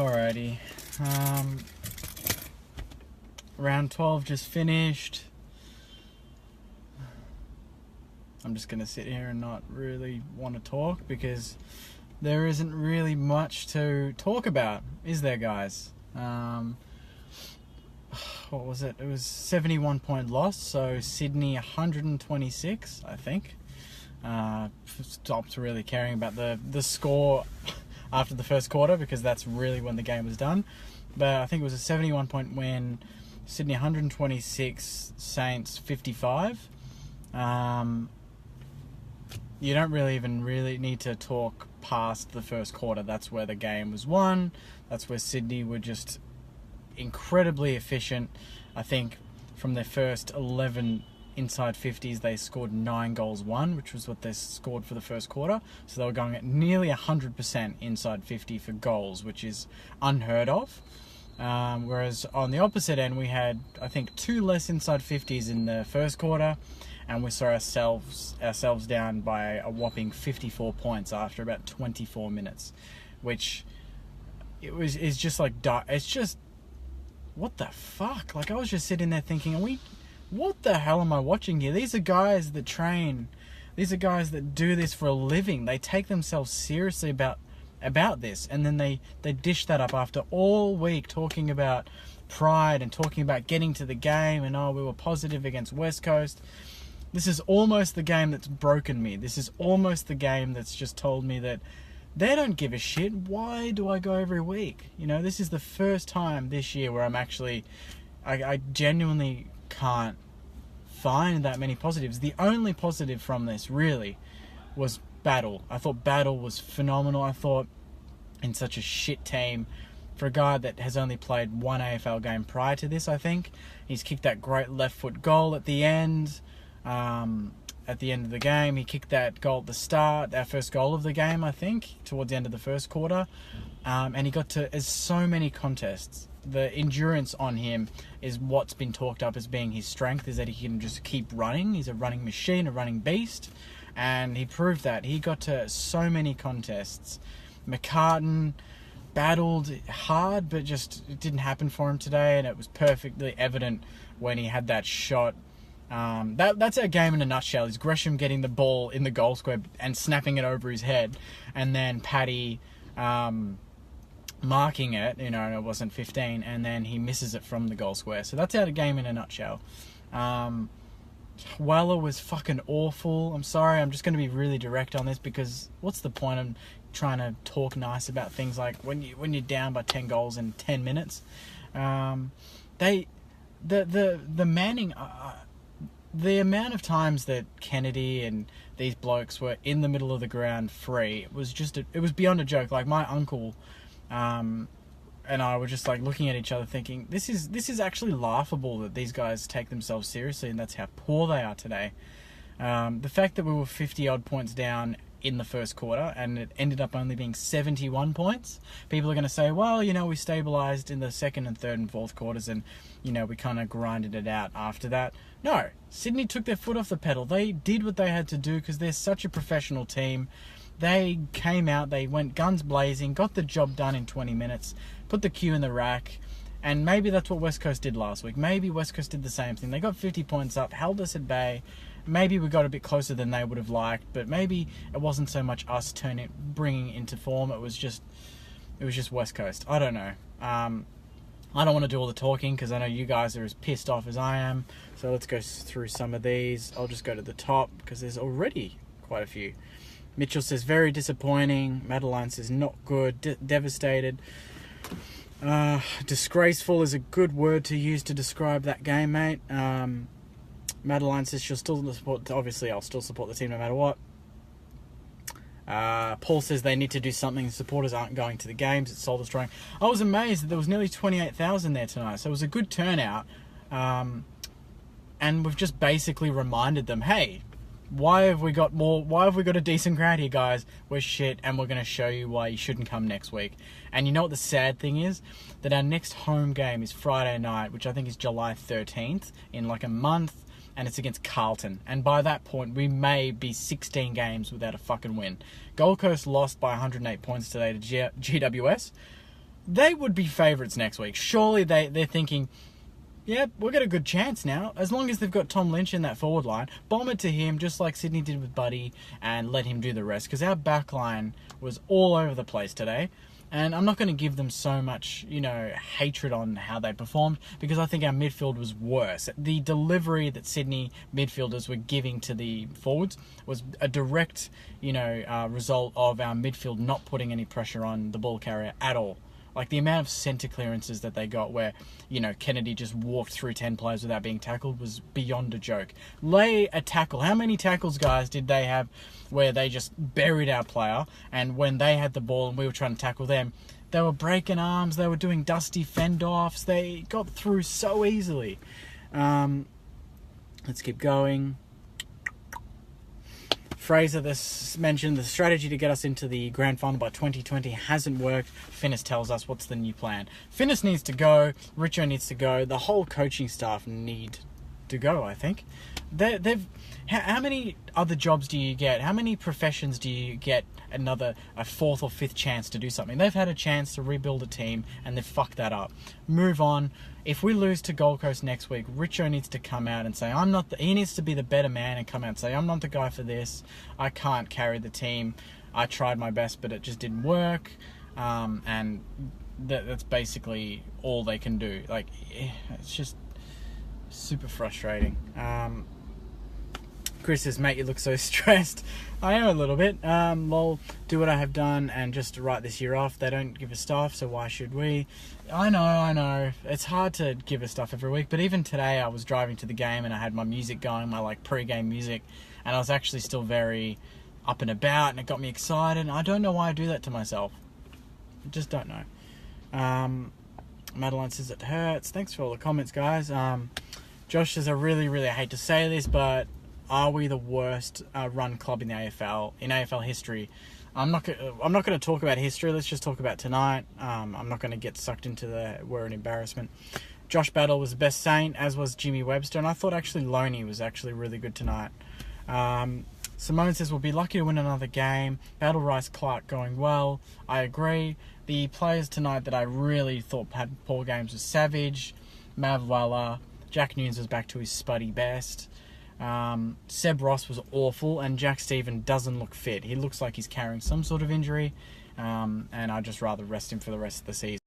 Alrighty. Round 12 just finished. I'm just going to sit here and not really want to talk because there isn't really much to talk about, is there, guys? What was it? It was 71-point loss, so Sydney 126, I think. Stopped really caring about the score after the first quarter because that's really when the game was done. But I think it was a 71-point win. Sydney 126, Saints 55. You don't really need to talk past the first quarter. That's where the game was won. That's where Sydney were just incredibly efficient. I think from their first 11 inside 50s, they scored 9 goals won, which was what they scored for the first quarter. So they were going at nearly 100% inside 50 for goals, which is unheard of. Whereas on the opposite end, we had, I think, 2 less inside 50s in the first quarter, and we saw ourselves down by a whopping 54 points after about 24 minutes, which is just like, it's just, what the fuck? Like, I was just sitting there thinking, what the hell am I watching here? These are guys that train. These are guys that do this for a living. They take themselves seriously about this, and then they dish that up after all week talking about pride and talking about getting to the game and, we were positive against West Coast. This is almost the game that's broken me. This is almost the game that's just told me that they don't give a shit. Why do I go every week? This is the first time this year where I'm actually, I genuinely can't find that many positives. The only positive from this really was Battle. I thought Battle was phenomenal. I thought in such a shit team, for a guy that has only played one AFL game prior to this, I think, he's kicked that great left foot goal at the end. At the end of the game, he kicked that goal at the start, our first goal of the game, I think, towards the end of the first quarter. And he got to so many contests. The endurance on him is what's been talked up as being his strength, is that he can just keep running. He's a running machine, a running beast. And he proved that. He got to so many contests. McCartan battled hard, but just it didn't happen for him today, and it was perfectly evident when he had that shot. That's our game in a nutshell, is Gresham getting the ball in the goal square and snapping it over his head, and then Paddy marking it, and it wasn't 15, and then he misses it from the goal square. So that's our game in a nutshell. Weller was fucking awful. I'm sorry, I'm just going to be really direct on this because what's the point of trying to talk nice about things like when you're down by 10 goals in 10 minutes? The Manning, the amount of times that Kennedy and these blokes were in the middle of the ground free was just it was beyond a joke. Like, my uncle and I were just like looking at each other thinking, this is actually laughable that these guys take themselves seriously, and that's how poor they are today. The fact that we were 50 odd points down in the first quarter and it ended up only being 71 points, people are going to say, well, we stabilized in the second and third and fourth quarters, and we kind of grinded it out after that. No, Sydney took their foot off the pedal. They did what they had to do because they're such a professional team. They came out, they went guns blazing, got the job done in 20 minutes, put the cue in the rack, and maybe that's what West Coast did last week. Maybe West Coast did the same thing. They got 50 points up, held us at bay. Maybe we got a bit closer than they would have liked, but maybe it wasn't so much us bringing into form. It was just West Coast. I don't know. I don't want to do all the talking because I know you guys are as pissed off as I am. So let's go through some of these. I'll just go to the top because there's already quite a few. Mitchell says, very disappointing. Madeline says, not good. Devastated. Disgraceful is a good word to use to describe that game, mate. Madeline says she'll still support... Obviously, I'll still support the team no matter what. Paul says they need to do something. The supporters aren't going to the games. It's soul-destroying. I was amazed that there was nearly 28,000 there tonight. So it was a good turnout. And we've just basically reminded them, hey, why have we got a decent crowd here, guys? We're shit, and we're going to show you why you shouldn't come next week. And you know what the sad thing is? That our next home game is Friday night, which I think is July 13th, in like a month, and it's against Carlton. And by that point, we may be 16 games without a fucking win. Gold Coast lost by 108 points today to GWS. they would be favourites next week. Surely they're thinking, yeah, we've got a good chance now. As long as they've got Tom Lynch in that forward line, bomb it to him, just like Sydney did with Buddy, and let him do the rest. Because our back line was all over the place today. And I'm not going to give them so much, hatred on how they performed, because I think our midfield was worse. The delivery that Sydney midfielders were giving to the forwards was a direct, result of our midfield not putting any pressure on the ball carrier at all. Like the amount of centre clearances that they got where, Kennedy just walked through 10 players without being tackled was beyond a joke. Lay a tackle. How many tackles, guys, did they have where they just buried our player, and when they had the ball and we were trying to tackle them, they were breaking arms, they were doing dusty fend-offs, they got through so easily. Let's keep going. Fraser this mentioned the strategy to get us into the grand final by 2020 hasn't worked. Finnis tells us what's the new plan. Finnis needs to go. Richo needs to go. The whole coaching staff need to go, I think. How many other jobs do you get? How many professions do you get a fourth or fifth chance to do something? They've had a chance to rebuild a team and they've fucked that up. Move on. If we lose to Gold Coast next week, Richo needs to come out and say, he needs to be the better man and come out and say, I'm not the guy for this. I can't carry the team. I tried my best, but it just didn't work. And that's basically all they can do. Like, it's just super frustrating. Chris says, mate, you look so stressed. I am a little bit. Well, do what I have done and just write this year off. They don't give us stuff, so why should we? I know. It's hard to give us stuff every week, but even today I was driving to the game and I had my music going, my pre-game music, and I was actually still very up and about, and it got me excited. And I don't know why I do that to myself. I just don't know. Madeline says it hurts. Thanks for all the comments, guys. Josh says, I really, really hate to say this, but are we the worst run club in the AFL, in AFL history? I'm not going to talk about history. Let's just talk about tonight. I'm not going to get sucked into we're an embarrassment. Josh Battle was the best Saint, as was Jimmy Webster, and I thought actually Loney was actually really good tonight. Simone says, we'll be lucky to win another game. Battle Rice Clark going well. I agree. The players tonight that I really thought had poor games was Savage, Mav Walla, Jack Nunes was back to his spuddy best. Seb Ross was awful, and Jack Stephen doesn't look fit. He looks like he's carrying some sort of injury, and I'd just rather rest him for the rest of the season.